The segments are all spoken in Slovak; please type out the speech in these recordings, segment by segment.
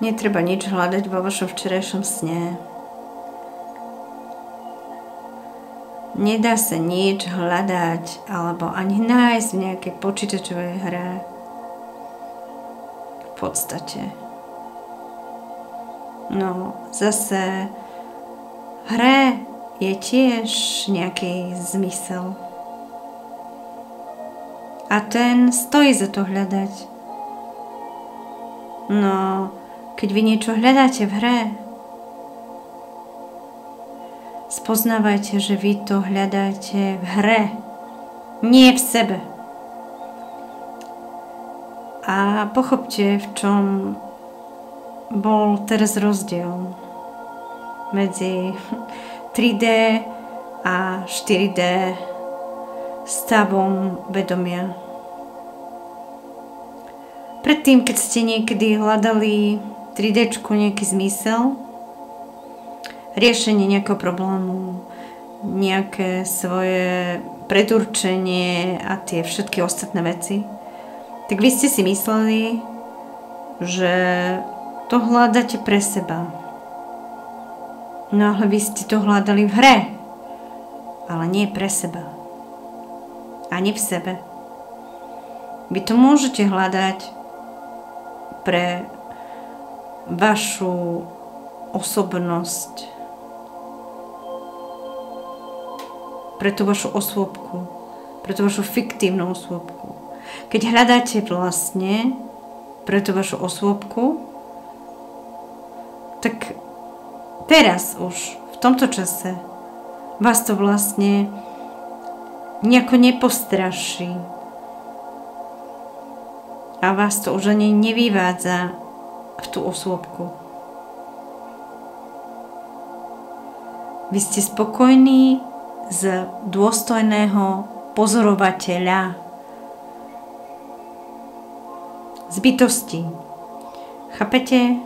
Netreba nič hľadať vo vašom včerajšom sne. Nedá sa nič hľadať alebo ani nájsť v nejakej počítačovej hre. V podstate. No, zase hre je tiež nejaký zmysel. A ten stojí za to hľadať. No, keď vy niečo hľadáte v hre, spoznávajte, že vy to hľadáte v hre, nie v sebe. A pochopte, v čom bol teraz rozdiel medzi 3D a 4D stavom vedomia. Predtým, keď ste niekedy hľadali 3D nejaký zmysel, riešenie nejakého problému, nejaké svoje predurčenie a tie všetky ostatné veci, tak vy ste si mysleli, že to hľadáte pre seba. No ale vy ste to hľadali v hre, ale nie pre seba. Ani v sebe. Vy to môžete hľadať pre vašu osobnosť, pre tú vašu osôbku, pre tú vašu fiktívnu osôbku. Keď hľadáte vlastne pre tú vašu osôbku, tak teraz už, v tomto čase, vás to vlastne nejako nepostraší. A vás to už ani nevyvádza v tú osôbku. Vy ste spokojní z dôstojného pozorovateľa, z bytosti. Chápete?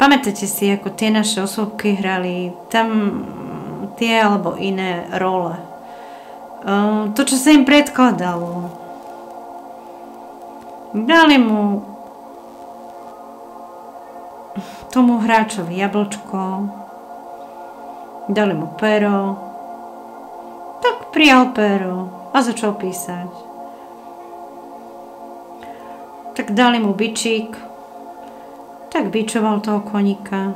Pamätáte si, ako tie naše osôbky hrali tam tie alebo iné role. To, čo sa im predkladalo. Dali mu tomu hráčovi jablčko, dali mu pero, tak prijal pero a začal písať. Tak dali mu bičík, tak bičoval toho koníka.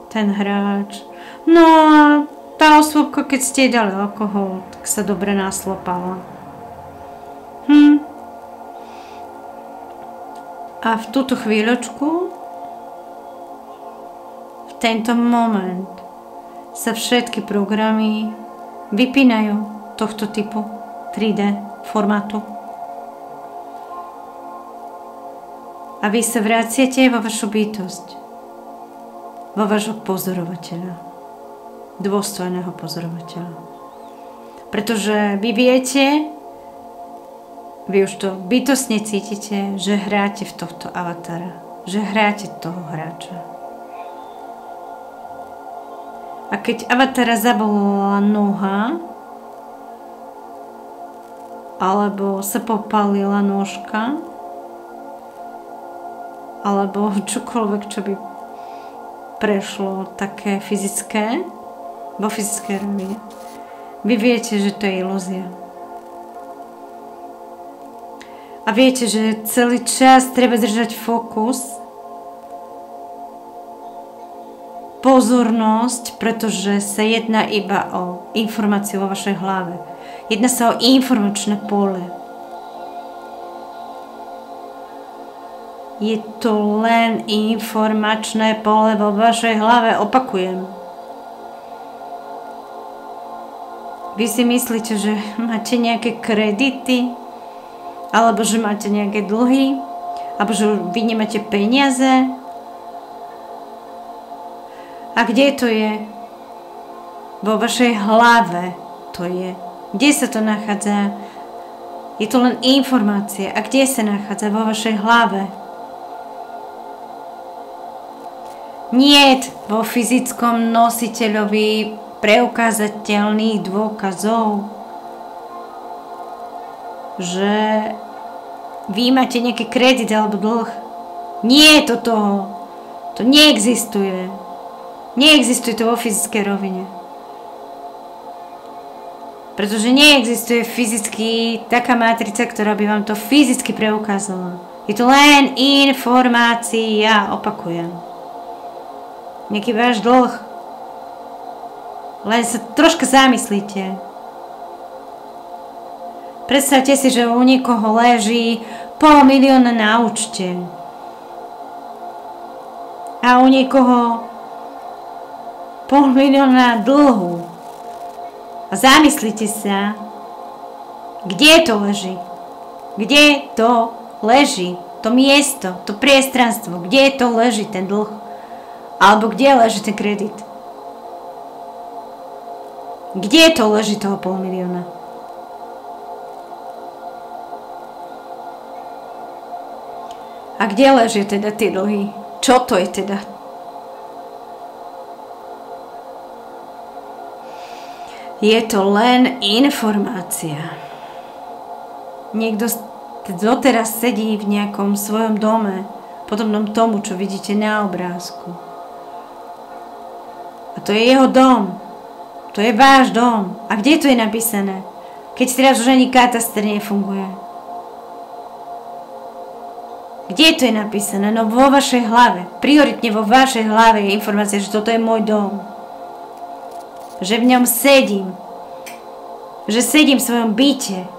Ten hráč. No a tá osôbka, keď ste jej dali alkohol, tak sa dobre naslopala. A v túto chvíľočku, v tento moment sa všetky programy vypínajú tohto typu 3D formátu. A vy sa vraciate vo vašu bytosť, vo vášho pozorovateľa, dôstojného pozorovateľa. Pretože vy viete, vy už to bytostne cítite, že hráte v tohto avatara, že hráte toho hráča. A keď avatara zabolala noha, alebo sa popálila nôžka, alebo čokoľvek, čo by prešlo také fyzické, vo fyzickej rovine, vy viete, že to je ilúzia. A viete, že celý čas treba držať fokus, pozornosť, pretože sa jedná iba o informáciu vo vašej hlave. Jedná sa o informačné pole. Je to len informačné pole vo vašej hlave, opakujem. Vy si myslíte, že máte nejaké kredity, alebo že máte nejaké dlhy, alebo že vy nemáte peniaze. A kde to je? Vo vašej hlave to je. Kde sa to nachádza? Je to len informácia. A kde sa nachádza? Vo vašej hlave. Niet vo fyzickom nositeľovi preukázateľných dôkazov, že vy máte nejaký kredit alebo dlh. Nie je to toho. To neexistuje. Neexistuje to vo fyzickej rovine. Pretože neexistuje fyzicky taká matrica, ktorá by vám to fyzicky preukázala. Je to len informácia, opakujem. Nejaký váš dlh. Len sa troška zamyslíte. Predstavte si, že u niekoho leží 500 000 na účte. A u niekoho 500 000 dlhu. A zamyslite sa, kde to leží. Kde to leží. To miesto, to priestranstvo. Kde to leží ten dlh. Alebo kde leží ten kredit. Kde to leží toho 500 000? A kde leží teda tie dlhy? Čo to je teda? Je to len informácia. Niekto doteraz sedí v nejakom svojom dome, podobnom tomu, čo vidíte na obrázku. A to je jeho dom. To je váš dom. A kde to je napísané? Keď teraz už ani kataster nefunguje. Kde to je napísané? No vo vašej hlave. Prioritne vo vašej hlave je informácia, že toto je môj dom. Že v ňom sedím. Že sedím v svojom byte.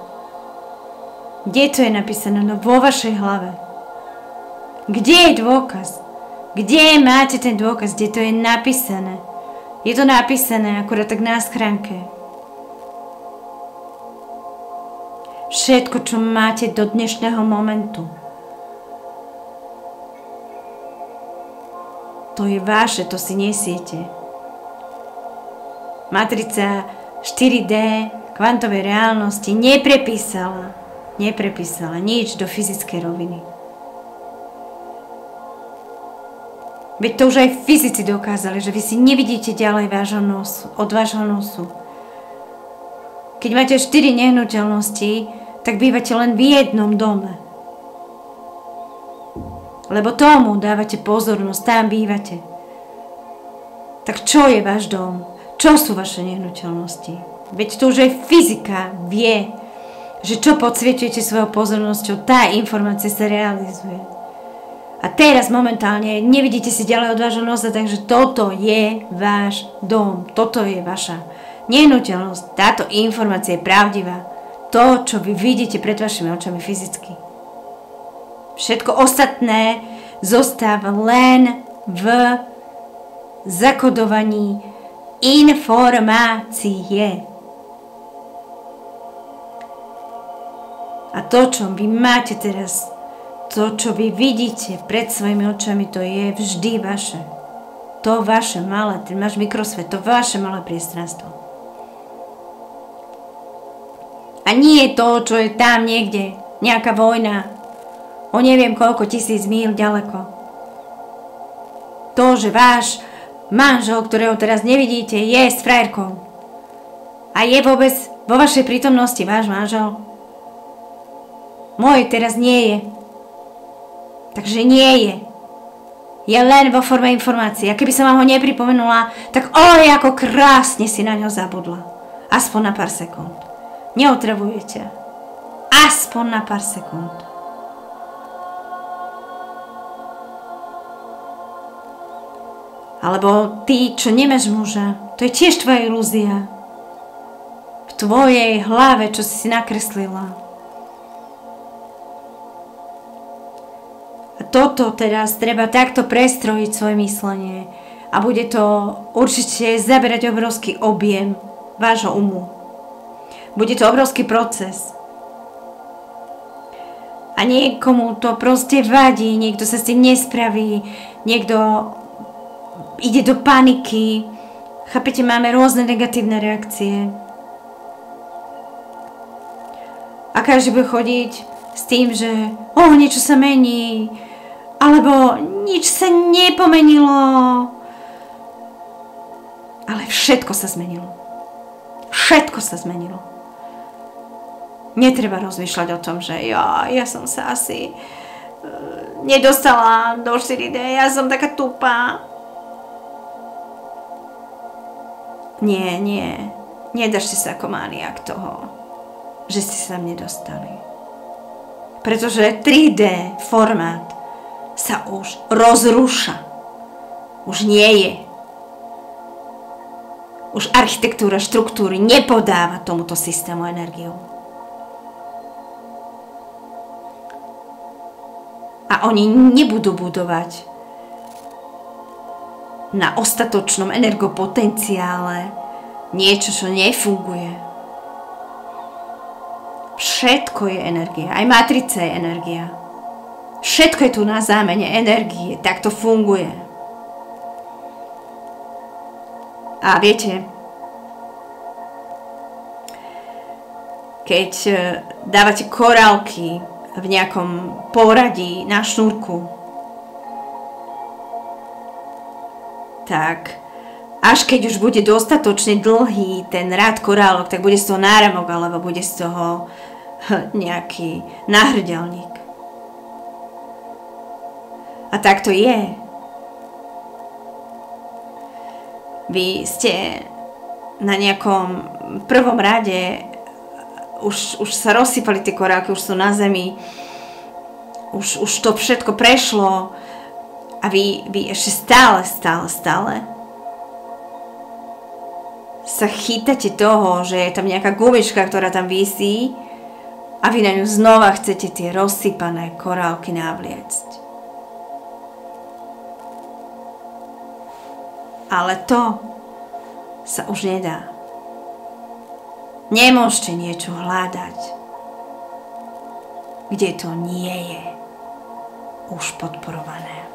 Kde to je napísané? No vo vašej hlave. Kde je dôkaz? Kde máte ten dôkaz? Kde to je napísané? Je to napísané akurát tak na schránke. Všetko, čo máte do dnešného momentu, to je vaše, to si nesiete. Matrica 4D kvantovej reálnosti neprepísala nič do fyzickej roviny. Veď to už aj fyzici dokázali, že vy si nevidíte ďalej od vášho nosu. Keď máte 4 nehnuteľnosti, tak bývate len v jednom dome. Lebo tomu dávate pozornosť, tam bývate. Tak čo je váš dom? Čo sú vaše nehnuteľnosti? Veď to už aj fyzika vie, že čo podsviečujete svojou pozornosťou, tá informácia sa realizuje. A teraz momentálne nevidíte si ďalej od vášho nosa, takže toto je váš dom. Toto je vaša nehnuteľnosť. Táto informácia je pravdivá. To, čo vy vidíte pred vašimi očami fyzicky. Všetko ostatné zostáva len v zakodovaní informácie. A to, čo vy máte teraz, to, čo vy vidíte pred svojimi očami, to je vždy vaše. To vaše malé, ten váš mikrosvet, to vaše malé priestranstvo. A nie to, čo je tam niekde, nejaká vojna, o neviem koľko 1000 míľ ďaleko. To, že váš manžel, ktorého teraz nevidíte, je s frajerkou. A je vôbec vo vašej prítomnosti váš manžel. Môj teraz nie je. Takže nie je. Je len vo forme informácií. A keby som vám ho nepripomenula, tak oj, ako krásne si na ňo zabudla. Aspoň na pár sekúnd. Neotravujete. Aspoň na pár sekúnd. Alebo ty, čo nemáš muža, to je tiež tvoja ilúzia. V tvojej hlave, čo si nakreslila. A toto teraz treba takto prestrojiť svoje myslenie. A bude to určite zaberať obrovský objem vášho umu. Bude to obrovský proces. A niekomu to proste vadí, niekto sa s tým nespraví, niekto ide do paniky. Chápete, máme rôzne negatívne reakcie. A každý bude chodiť s tým, že niečo sa mení, alebo nič sa nepomenilo. Ale všetko sa zmenilo. Všetko sa zmenilo. Netreba rozmýšľať o tom, že ja som sa asi nedostala do 4D, ja som taká tupá. Nie, nedržte sa ako maniak toho, že ste sa tam nedostali. Pretože 3D formát sa už rozrúša. Už nie je. Už architektúra štruktúry nepodáva tomuto systému energiu. A oni nebudú budovať na ostatočnom energopotenciále niečo, čo nefunguje. Všetko je energia. Aj matrica je energia. Všetko je tu na zámene energie. Tak to funguje. A viete, keď dávate korálky v nejakom poradí na šnúrku, tak až keď už bude dostatočne dlhý ten rád korálok, tak bude z toho náramok alebo bude z toho nejaký náhrdelník. A tak to je. Vy ste na nejakom prvom rade, už sa rozsypali tie korálky, už sú na zemi, už to všetko prešlo a vy ešte stále sa chytáte toho, že je tam nejaká gumička, ktorá tam visí a vy na ňu znova chcete tie rozsypané korálky navliecť. Ale to sa už nedá. Nemôžete niečo hľadať, kde to nie je už podporované.